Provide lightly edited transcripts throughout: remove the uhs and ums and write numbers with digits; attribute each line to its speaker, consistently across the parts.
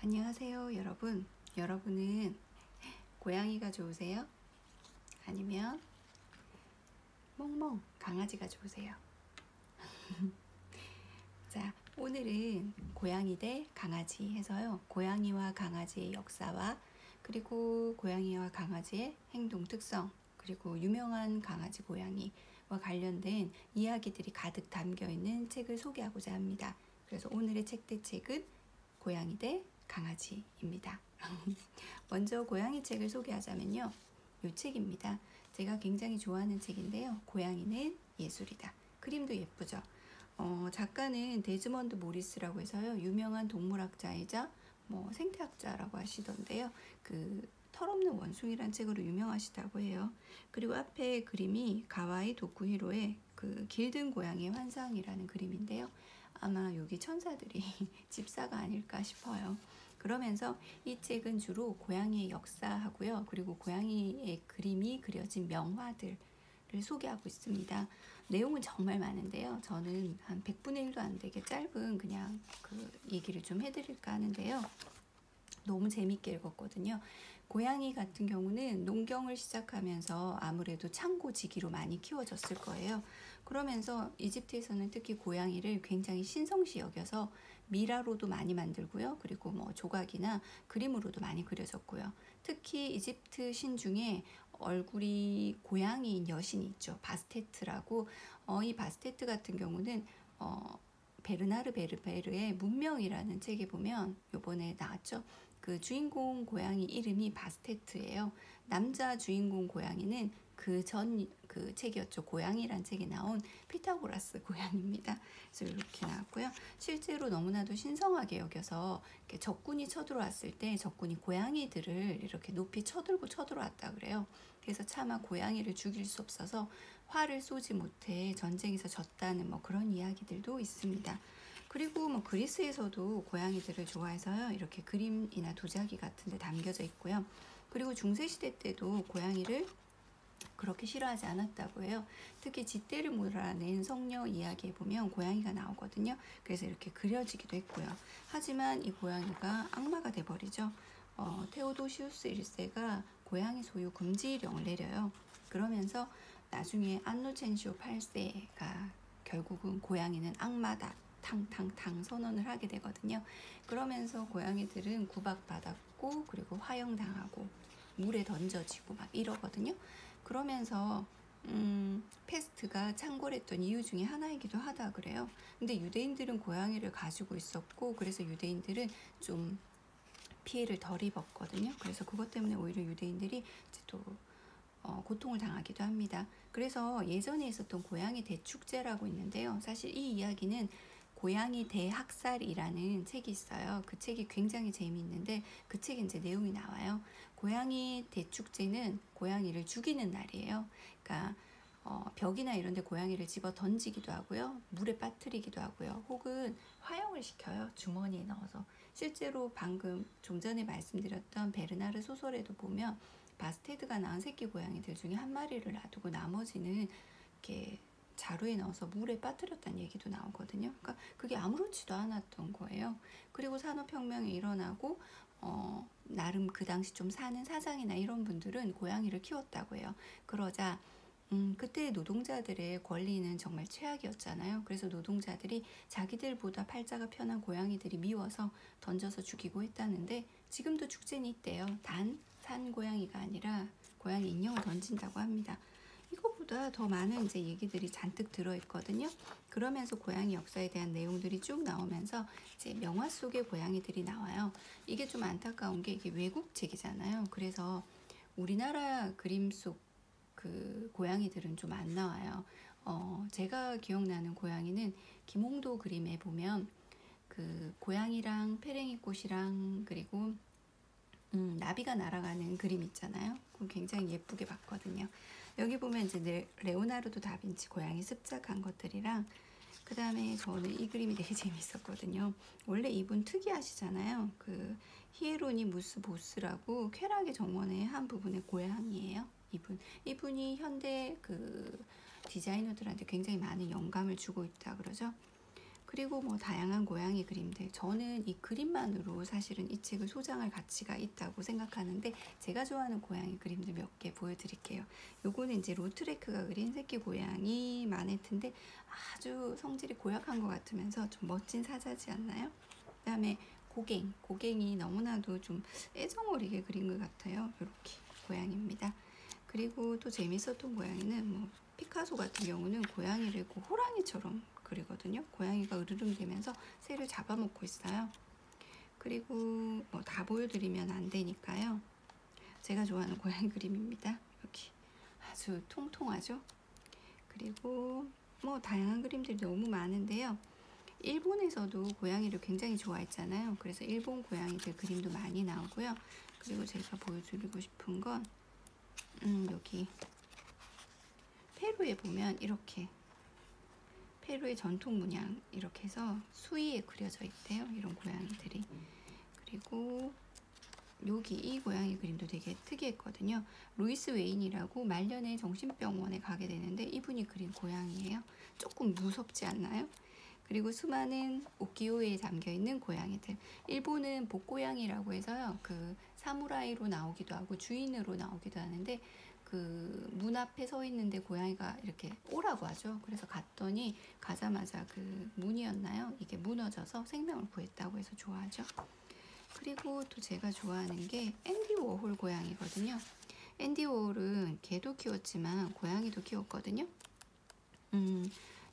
Speaker 1: 안녕하세요, 여러분. 여러분은 고양이가 좋으세요? 아니면 멍멍 강아지가 좋으세요? 자, 오늘은 고양이 대 강아지 해서요. 고양이와 강아지의 역사와 그리고 고양이와 강아지의 행동 특성 그리고 유명한 강아지 고양이와 관련된 이야기들이 가득 담겨 있는 책을 소개하고자 합니다. 그래서 오늘의 책대책은 고양이 대 강아지입니다. 먼저 고양이 책을 소개하자면요. 이 책입니다. 제가 굉장히 좋아하는 책인데요. 고양이는 예술이다. 그림도 예쁘죠. 작가는 데즈먼드 모리스라고 해서요. 유명한 동물학자이자 생태학자라고 하시던데요. 그 털없는 원숭이란 책으로 유명하시다고 해요. 그리고 앞에 그림이 가와이 도쿠히로의 그 길든 고양이의 환상이라는 그림인데요. 아마 여기 천사들이 집사가 아닐까 싶어요. 그러면서 이 책은 주로 고양이의 역사하고요. 그리고 고양이의 그림이 그려진 명화들을 소개하고 있습니다. 내용은 정말 많은데요. 저는 한 100분의 1도 안 되게 짧은 그냥 그 얘기를 좀 해드릴까 하는데요. 너무 재밌게 읽었거든요. 고양이 같은 경우는 농경을 시작하면서 아무래도 창고지기로 많이 키워졌을 거예요. 그러면서 이집트에서는 특히 고양이를 굉장히 신성시 여겨서 미라로도 많이 만들고요. 그리고 조각이나 그림으로도 많이 그려졌고요. 특히 이집트 신 중에 얼굴이 고양이인 여신이 있죠. 바스테트라고. 이 바스테트 같은 경우는 베르나르 베르베르의 문명이라는 책에 보면 요번에 나왔죠. 그 주인공 고양이 이름이 바스테트예요. 남자 주인공 고양이는 그 책이었죠. 고양이란 책에 나온 피타고라스 고양이입니다. 그래서 이렇게 나왔고요. 실제로 너무나도 신성하게 여겨서 적군이 쳐들어왔을 때 적군이 고양이들을 이렇게 높이 쳐들어왔다 그래요. 그래서 차마 고양이를 죽일 수 없어서 활을 쏘지 못해 전쟁에서 졌다는 그런 이야기들도 있습니다. 그리고 그리스에서도 고양이들을 좋아해서요. 이렇게 그림이나 도자기 같은 데 담겨져 있고요. 그리고 중세시대 때도 고양이를 그렇게 싫어하지 않았다고 해요. 특히 짖대를 몰아낸 성녀 이야기에 보면 고양이가 나오거든요. 그래서 이렇게 그려지기도 했고요. 하지만 이 고양이가 악마가 돼버리죠. 테오도시우스 1세가 고양이 소유 금지령을 내려요. 그러면서 나중에 안노첸시오 8세가 결국은 고양이는 악마다 탕탕탕 선언을 하게 되거든요. 그러면서 고양이들은 구박받았고 그리고 화형당하고 물에 던져지고 막 이러거든요. 그러면서 페스트가 창궐했던 이유 중에 하나이기도 하다 그래요. 근데 유대인들은 고양이를 가지고 있었고 그래서 유대인들은 좀 피해를 덜 입었거든요. 그래서 그것 때문에 오히려 유대인들이 이제 또 고통을 당하기도 합니다. 그래서 예전에 있었던 고양이 대축제라고 있는데요. 사실 이 이야기는 고양이 대학살이라는 책이 있어요. 그 책이 굉장히 재미있는데 그 책에 이제 내용이 나와요. 고양이 대축제는 고양이를 죽이는 날이에요. 그러니까 벽이나 이런 데 고양이를 집어 던지기도 하고요. 물에 빠뜨리기도 하고요. 혹은 화형을 시켜요. 주머니에 넣어서. 실제로 방금 좀 전에 말씀드렸던 베르나르 소설에도 보면 바스테드가 낳은 새끼 고양이들 중에 한 마리를 놔두고 나머지는 이렇게 자루에 넣어서 물에 빠뜨렸다는 얘기도 나오거든요. 그러니까 그게 아무렇지도 않았던 거예요. 그리고 산업혁명이 일어나고 나름 그 당시 좀 사는 사장이나 이런 분들은 고양이를 키웠다고 해요. 그러자 그때 노동자들의 권리는 정말 최악이었잖아요. 그래서 노동자들이 자기들보다 팔자가 편한 고양이들이 미워서 던져서 죽이고 했다는데 지금도 축제는 있대요. 단 산 고양이가 아니라 고양이 인형을 던진다고 합니다. 이거보다 더 많은 이제 얘기들이 잔뜩 들어있거든요. 그러면서 고양이 역사에 대한 내용들이 쭉 나오면서 이제 명화 속의 고양이들이 나와요. 이게 좀 안타까운 게 이게 외국 책이잖아요. 그래서 우리나라 그림 속 그 고양이들은 좀 안 나와요. 제가 기억나는 고양이는 김홍도 그림에 보면 그 고양이랑 페랭이꽃이랑 그리고 나비가 날아가는 그림 있잖아요. 그거 굉장히 예쁘게 봤거든요. 여기 보면 이제 레오나르도 다빈치 고양이 습작한 것들이랑 그 다음에 저는 이 그림이 되게 재밌었거든요. 원래 이분 특이하시잖아요. 그 히에로니무스 보스라고 쾌락의 정원의 한 부분의 고양이에요. 이분이 현대 그 디자이너들한테 굉장히 많은 영감을 주고 있다 그러죠. 그리고 뭐 다양한 고양이 그림들. 저는 이 그림만으로 사실은 이 책을 소장할 가치가 있다고 생각하는데 제가 좋아하는 고양이 그림들 몇 개 보여드릴게요. 요거는 이제 로트레크가 그린 새끼 고양이 마네트인데 아주 성질이 고약한 것 같으면서 좀 멋진 사자지 않나요? 그 다음에 고갱이 너무나도 좀 애정어리게 그린 것 같아요. 이렇게 고양이입니다. 그리고 또 재밌었던 고양이는 뭐 피카소 같은 경우는 고양이를 호랑이처럼 그리거든요. 고양이가 으르릉대면서 새를 잡아먹고 있어요. 그리고 뭐 다 보여드리면 안 되니까요. 제가 좋아하는 고양이 그림입니다. 여기 아주 통통하죠. 그리고 뭐 다양한 그림들이 너무 많은데요. 일본에서도 고양이를 굉장히 좋아했잖아요. 그래서 일본 고양이들 그림도 많이 나오고요. 그리고 제가 보여드리고 싶은 건 여기 페루에 보면 이렇게 페루의 전통 문양 이렇게 해서 수위에 그려져 있대요. 이런 고양이들이. 그리고 여기 이 고양이 그림도 되게 특이했거든요. 루이스 웨인이라고 말년에 정신병원에 가게 되는데 이분이 그린 고양이에요. 조금 무섭지 않나요? 그리고 수많은 우키요에 담겨있는 고양이들. 일본은 복고양이라고 해서요. 그 사무라이로 나오기도 하고 주인으로 나오기도 하는데 그 문 앞에 서 있는데 고양이가 이렇게 오라고 하죠. 그래서 갔더니 가자마자 그 문이었나요? 이게 무너져서 생명을 구했다고 해서 좋아하죠. 그리고 또 제가 좋아하는 게 앤디 워홀 고양이거든요. 앤디 워홀은 개도 키웠지만 고양이도 키웠거든요.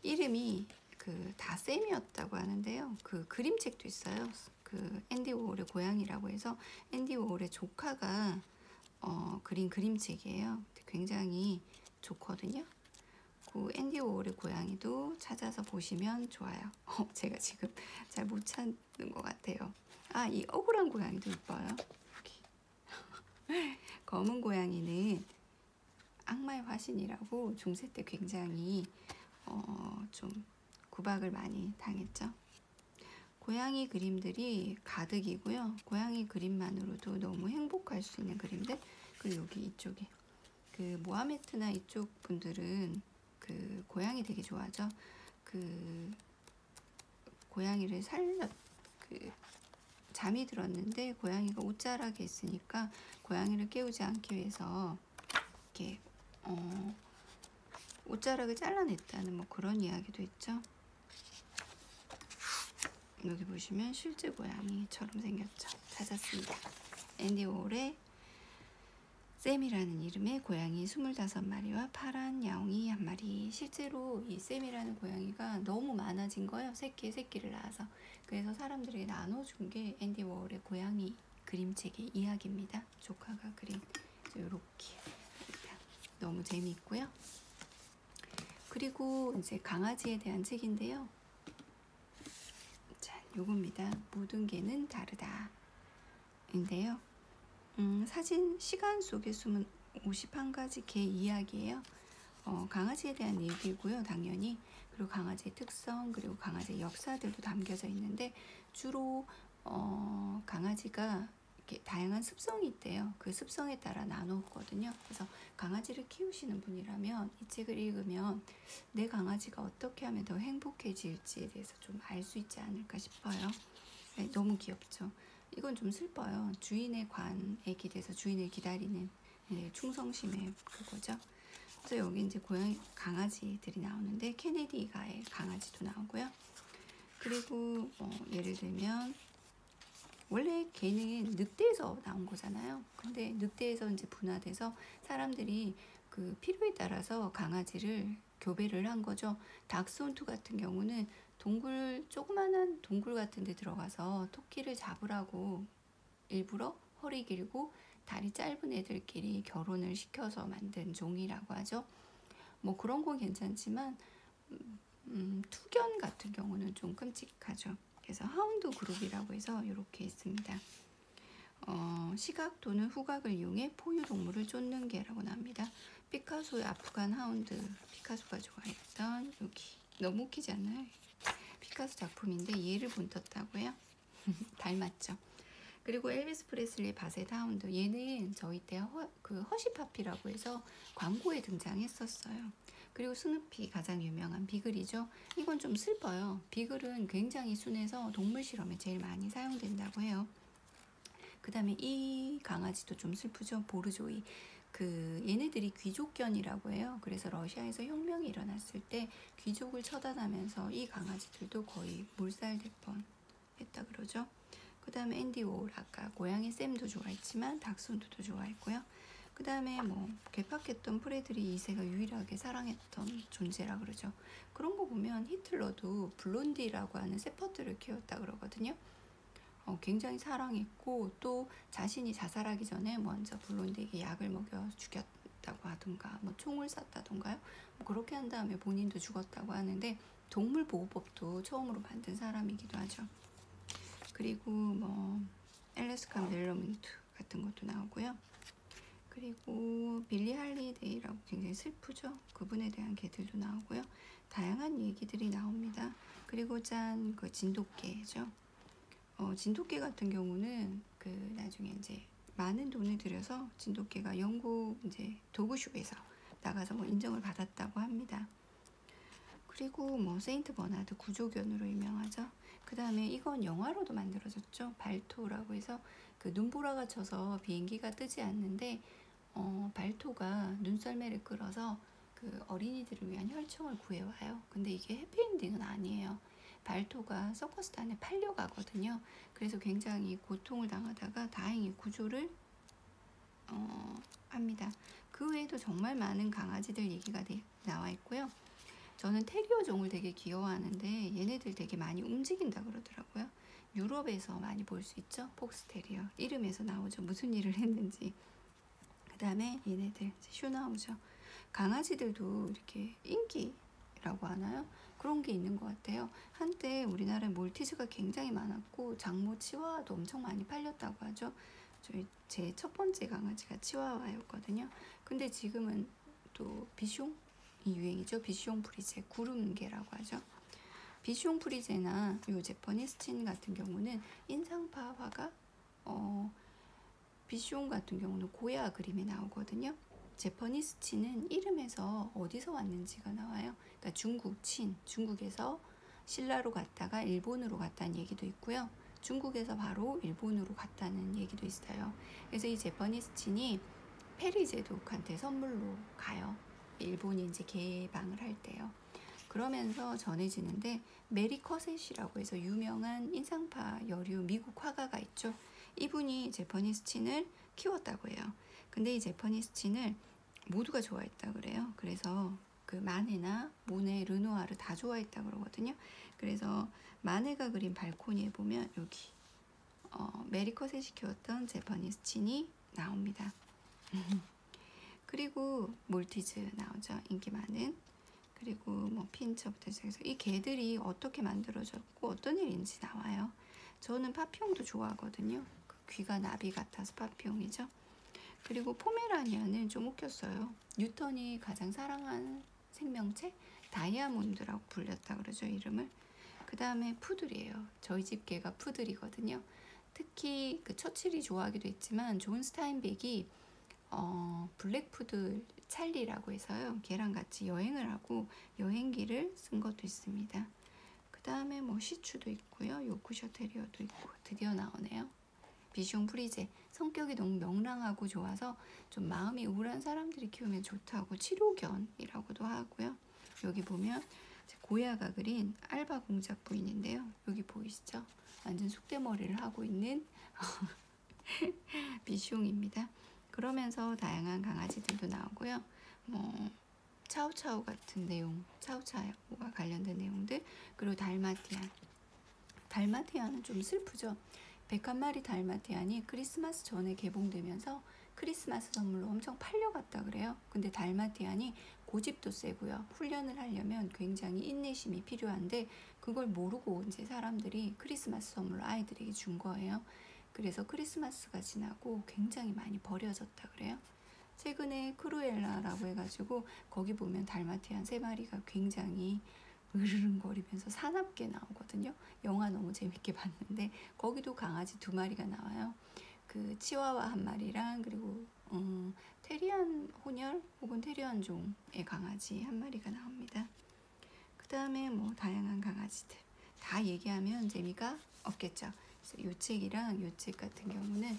Speaker 1: 이름이 그 다셈이었다고 하는데요. 그 그림책도 있어요. 그 앤디 워홀의 고양이라고 해서 앤디 워홀의 조카가 그린 그림책이에요. 굉장히 좋거든요. 그 앤디 워홀의 고양이도 찾아서 보시면 좋아요. 제가 지금 잘 못 찾는 것 같아요. 아, 이 억울한 고양이도 이뻐요. 검은 고양이는 악마의 화신이라고 중세 때 굉장히 좀 구박을 많이 당했죠. 고양이 그림들이 가득이고요. 고양이 그림만으로도 너무 행복할 수 있는 그림들. 그리고 여기 이쪽에 그 모하메트나 이쪽 분들은 그 고양이 되게 좋아하죠. 그 고양이를 잠이 들었는데 고양이가 옷자락에 있으니까 고양이를 깨우지 않기 위해서 이렇게 옷자락을 잘라냈다는 뭐 그런 이야기도 있죠. 여기 보시면 실제 고양이처럼 생겼죠. 찾았습니다. 앤디 워홀의 샘이라는 이름의 고양이 25마리와 파란 야옹이 1마리. 실제로 이 샘이라는 고양이가 너무 많아진 거예요. 새끼를 낳아서. 그래서 사람들에게 나눠준 게 앤디 워홀의 고양이 그림책의 이야기입니다. 조카가 그린 이렇게 너무 재미있고요. 그리고 이제 강아지에 대한 책인데요. 자, 요겁니다. 모든 개는 다르다. 인데요. 사진 시간 속에 숨은 51가지 개 이야기예요. 강아지에 대한 얘기고요, 당연히. 그리고 강아지의 특성, 그리고 강아지의 역사들도 담겨져 있는데 주로 강아지가 이렇게 다양한 습성이 있대요. 그 습성에 따라 나눴거든요. 그래서 강아지를 키우시는 분이라면 이 책을 읽으면 내 강아지가 어떻게 하면 더 행복해질지에 대해서 좀 알 수 있지 않을까 싶어요. 네, 너무 귀엽죠. 이건 좀 슬퍼요. 주인의 관에 기대서 주인을 기다리는 충성심의 그거죠. 그래서 여기 이제 강아지들이 나오는데 케네디가의 강아지도 나오고요. 그리고 예를 들면 원래 개는 늑대에서 나온 거잖아요. 근데 늑대에서 이제 분화돼서 사람들이 그 필요에 따라서 강아지를 교배를 한 거죠. 닥스훈트 같은 경우는 조그만한 동굴 같은 데 들어가서 토끼를 잡으라고 일부러 허리 길고 다리 짧은 애들끼리 결혼을 시켜서 만든 종이라고 하죠. 뭐 그런 건 괜찮지만 투견 같은 경우는 좀 끔찍하죠. 그래서 하운드 그룹이라고 해서 이렇게 있습니다. 시각 또는 후각을 이용해 포유동물을 쫓는 개라고 나옵니다. 피카소의 아프간 하운드, 피카소가 좋아했던 여기 너무 웃기지 않나요? 피카소 작품인데 얘를 본떴다고요? 닮았죠. 그리고 엘비스 프레슬리의 바셋 하운드, 얘는 저희 때 허시파피라고 해서 광고에 등장했었어요. 그리고 스누피 가장 유명한 비글이죠. 이건 좀 슬퍼요. 비글은 굉장히 순해서 동물 실험에 제일 많이 사용된다고 해요. 그 다음에 이 강아지도 좀 슬프죠. 보르조이. 얘네들이 귀족견이라고 해요. 그래서 러시아에서 혁명이 일어났을 때 귀족을 처단하면서 이 강아지들도 거의 몰살될 뻔했다 그러죠. 그 다음에 앤디 워홀, 아까 고양이 샘도 좋아했지만 닥스훈트도 좋아했고요. 그 다음에 뭐 개팍했던 프레드리 2세가 유일하게 사랑했던 존재라 그러죠. 그런 거 보면 히틀러도 블론디라고 하는 세퍼드를 키웠다 그러거든요. 굉장히 사랑했고 또 자신이 자살하기 전에 먼저 블론디에게 약을 먹여 죽였다고 하던가 뭐 총을 쐈다던가요. 뭐 그렇게 한 다음에 본인도 죽었다고 하는데 동물보호법도 처음으로 만든 사람이기도 하죠. 그리고 뭐 엘래스카 멜로민트 같은 것도 나오고요. 그리고 빌리 할리데이라고 굉장히 슬프죠. 그분에 대한 개들도 나오고요. 다양한 얘기들이 나옵니다. 그리고 그 진돗개죠. 진돗개 같은 경우는 나중에 이제 많은 돈을 들여서 진돗개가 영국 이제 도그쇼에서 나가서 뭐 인정을 받았다고 합니다. 그리고 뭐 세인트 버나드 구조견으로 유명하죠. 그 다음에 이건 영화로도 만들어졌죠. 발토라고 해서 눈보라가 쳐서 비행기가 뜨지 않는데 발토가 눈썰매를 끌어서 어린이들을 위한 혈청을 구해와요. 근데 이게 해피엔딩은 아니에요. 발토가 서커스단에 팔려가거든요. 그래서 굉장히 고통을 당하다가 다행히 구조를 합니다. 그 외에도 정말 많은 강아지들 얘기가 나와 있고요. 저는 테리어 종을 되게 귀여워하는데 얘네들 되게 많이 움직인다 그러더라고요. 유럽에서 많이 볼 수 있죠. 폭스테리어. 이름에서 나오죠. 무슨 일을 했는지. 그 다음에 얘네들 슈나우저. 강아지들도 이렇게 인기라고 하나요? 그런 게 있는 것 같아요. 한때 우리나라에 몰티즈가 굉장히 많았고 장모 치와와도 엄청 많이 팔렸다고 하죠. 제 첫 번째 강아지가 치와와였거든요. 근데 지금은 또 비숑이 유행이죠. 비숑 프리제, 구름개라고 하죠. 비숑 프리제나 요 제퍼니스친 같은 경우는 인상파 화가 비숑 같은 경우는 고야 그림이 나오거든요. 제퍼니스친은 이름에서 어디서 왔는지가 나와요. 그러니까 중국에서 신라로 갔다가 일본으로 갔다는 얘기도 있고요. 중국에서 바로 일본으로 갔다는 얘기도 있어요. 그래서 이 제퍼니스친이 페리 제독한테 선물로 가요. 일본이 이제 개방을 할 때요. 그러면서 전해지는데 메리 커셋이라고 해서 유명한 인상파 여류 미국 화가가 있죠. 이분이 제퍼니스친을 키웠다고 해요. 근데 이 제퍼니스친을 모두가 좋아했다 그래요. 그래서 마네나 모네, 르누아르 다 좋아했다 그러거든요. 그래서 마네가 그린 발코니에 보면 여기 메리 커셋이 키웠던 제퍼니스친이 나옵니다. 그리고 몰티즈 나오죠. 인기 많은. 그리고 뭐 핀처부터 시작해서 이 개들이 어떻게 만들어졌고 어떤 일인지 나와요. 저는 파피용도 좋아하거든요. 귀가 나비 같아서 파피용이죠. 그리고 포메라니안은 좀 웃겼어요. 뉴턴이 가장 사랑한 생명체 다이아몬드라고 불렸다 그러죠, 이름을. 그 다음에 푸들이에요. 저희 집 개가 푸들이거든요. 특히 처칠이 좋아하기도 했지만 존 스타인백이 블랙푸들 찰리라고 해서요. 걔랑 같이 여행을 하고 여행기를 쓴 것도 있습니다. 그 다음에 뭐 시추도 있고요. 요크셔 테리어도 있고 드디어 나오네요. 비숑 프리제. 성격이 너무 명랑하고 좋아서 좀 마음이 우울한 사람들이 키우면 좋다고 치료견이라고도 하고요. 여기 보면 고야가 그린 알바 공작 부인인데요. 여기 보이시죠? 완전 쑥대머리를 하고 있는 비숑입니다. 그러면서 다양한 강아지들도 나오고요. 뭐 차우차우 같은 내용, 차우차우와 관련된 내용들, 그리고 달마티안은 좀 슬프죠. 101마리 달마티안이 크리스마스 전에 개봉되면서 크리스마스 선물로 엄청 팔려갔다 그래요. 근데 달마티안이 고집도 세고요. 훈련을 하려면 굉장히 인내심이 필요한데 그걸 모르고 이제 사람들이 크리스마스 선물로 아이들에게 준 거예요. 그래서 크리스마스가 지나고 굉장히 많이 버려졌다 그래요. 최근에 크루엘라라고 해가지고 거기 보면 달마티안 3마리가 굉장히 으르릉거리면서 사납게 나오거든요. 영화 너무 재밌게 봤는데 거기도 강아지 2마리가 나와요. 그 치와와 한 마리랑 그리고 테리안 혼혈 혹은 테리안 종의 강아지 한 마리가 나옵니다. 그 다음에 뭐 다양한 강아지들 다 얘기하면 재미가 없겠죠. 그래서 이 책이랑 이 책 같은 경우는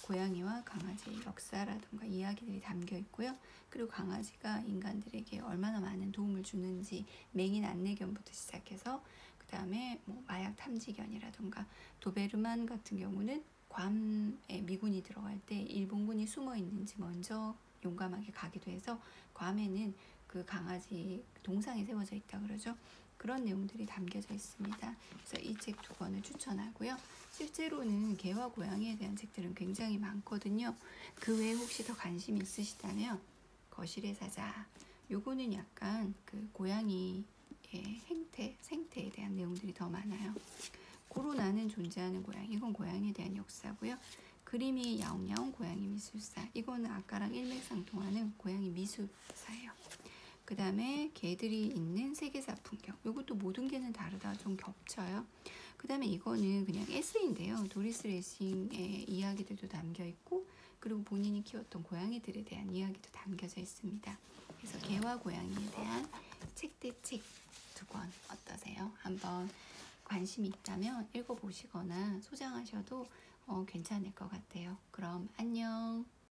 Speaker 1: 고양이와 강아지의 역사라든가 이야기들이 담겨 있고요. 그리고 강아지가 인간들에게 얼마나 많은 도움을 주는지 맹인 안내견부터 시작해서 그 다음에 뭐 마약 탐지견이라든가 도베르만 같은 경우는 괌에 미군이 들어갈 때 일본군이 숨어 있는지 먼저 용감하게 가기도 해서 괌에는 그 강아지 동상이 세워져 있다 그러죠. 그런 내용들이 담겨져 있습니다. 그래서 이 책 두 권을 추천하고요. 실제로는 개와 고양이에 대한 책들은 굉장히 많거든요. 그 외에 혹시 더 관심이 있으시다면 거실의 사자 요거는 약간 그 고양이의 생태에 대한 내용들이 더 많아요. 고로 나는 존재하는 고양이 이건 고양이에 대한 역사고요. 그림이 야옹야옹 고양이 미술사 이거는 아까랑 일맥상통하는 고양이 미술사예요. 그 다음에 개들이 있는 세계사 풍경 이것도 모든 개는 다르다 좀 겹쳐요. 그 다음에 이거는 그냥 에세이인데요. 도리스 레싱의 이야기들도 담겨 있고 그리고 본인이 키웠던 고양이들에 대한 이야기도 담겨져 있습니다. 그래서 개와 고양이에 대한 책 대 책 두 권 어떠세요? 한번 관심이 있다면 읽어보시거나 소장하셔도 괜찮을 것 같아요. 그럼 안녕.